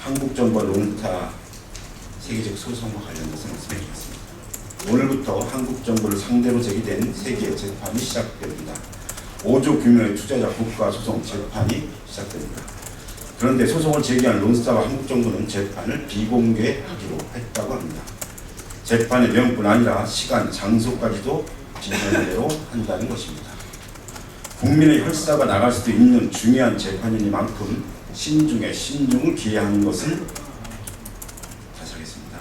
한국 정부와 론스타 세계적 소송과 관련해서 말씀해 주겠습니다. 오늘부터 한국 정부를 상대로 제기된 세계 재판이 시작됩니다. 5조 규모의 투자자 국가 소송 재판이 시작됩니다. 그런데 소송을 제기한 론스타와 한국 정부는 재판을 비공개하기로 했다고 합니다. 재판의 내용뿐 아니라 시간, 장소까지도 진행대로 한다는 것입니다. 국민의 혈사가 나갈 수도 있는 중요한 재판이니만큼 신중에 신중을 기해하는 것은, 다시 하겠습니다.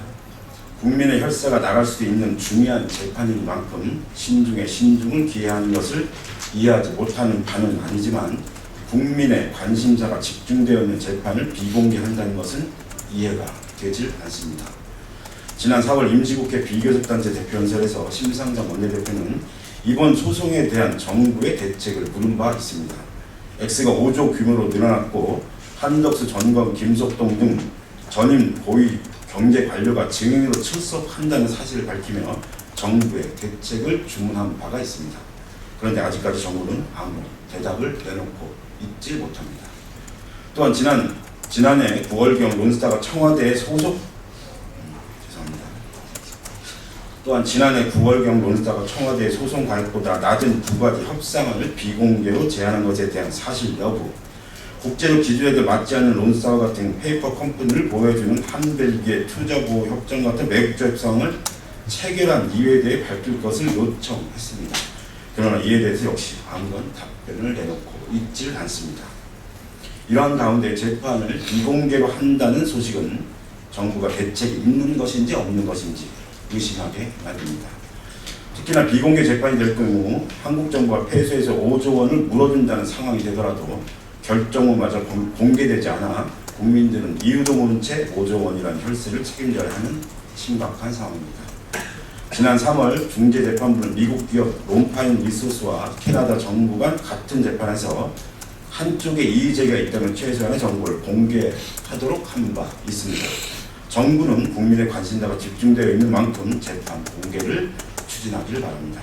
국민의 혈사가 나갈 수도 있는 중요한 재판이니만큼 신중에 신중을 기해하는 것을 이해하지 못하는 바는 아니지만, 국민의 관심사가 집중되어 있는 재판을 비공개한다는 것은 이해가 되질 않습니다. 지난 4월 임시국회 비교섭단체 대표연설에서 심상정 원내대표는 이번 소송에 대한 정부의 대책을 물은 바 있습니다. X가 5조 규모로 늘어났고 한덕수, 전검, 김석동 등 전임 고위 경제 관료가 증인으로 출석한다는 사실을 밝히며 정부의 대책을 주문한 바가 있습니다. 그런데 아직까지 정부는 아무 대답을 내놓고 있지 못합니다. 또한 지난해 9월경 론스타가 청와대에 소송 가액보다 낮은 두 가지 협상을 비공개로 제안한 것에 대한 사실 여부, 국제적 기준에도 맞지 않는 론스타와 같은 페이퍼 컴퍼니를 보여주는 한벨기에 투자보호 협정 같은 매국적 협상을 체결한 이유에 대해 밝힐 것을 요청했습니다. 그러나 이에 대해서 역시 아무런 답변을 내놓고 있질 않습니다. 이러한 가운데 재판을 비공개로 한다는 소식은 정부가 대책이 있는 것인지 없는 것인지 의심하게 만듭니다. 특히나 비공개 재판이 될 경우 한국 정부가 패소해서 5조 원을 물어준다는 상황이 되더라도 결정문마저 공개되지 않아 국민들은 이유도 모른 채 5조 원이라는 혈세를 책임져야 하는 심각한 상황입니다. 지난 3월 중재재판부는 미국 기업 롬파인 리소스와 캐나다 정부 간 같은 재판에서 한쪽에 이의제기가 있다면 최소한의 정보를 공개하도록 한 바 있습니다. 정부는 국민의 관심사가 집중되어 있는 만큼 재판 공개를 추진하기를 바랍니다.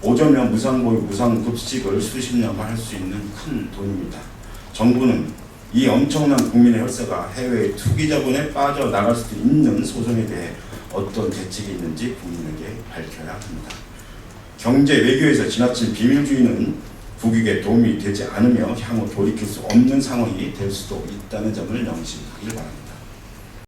5조면 무상보육, 무상급식을 수십 년간 할 수 있는 큰 돈입니다. 정부는 이 엄청난 국민의 혈세가 해외 투기 자본에 빠져나갈 수도 있는 소송에 대해 어떤 대책이 있는지 국민에게 밝혀야 합니다. 경제 외교에서 지나친 비밀주의는 국익에 도움이 되지 않으며 향후 돌이킬 수 없는 상황이 될 수도 있다는 점을 명심하길 바랍니다.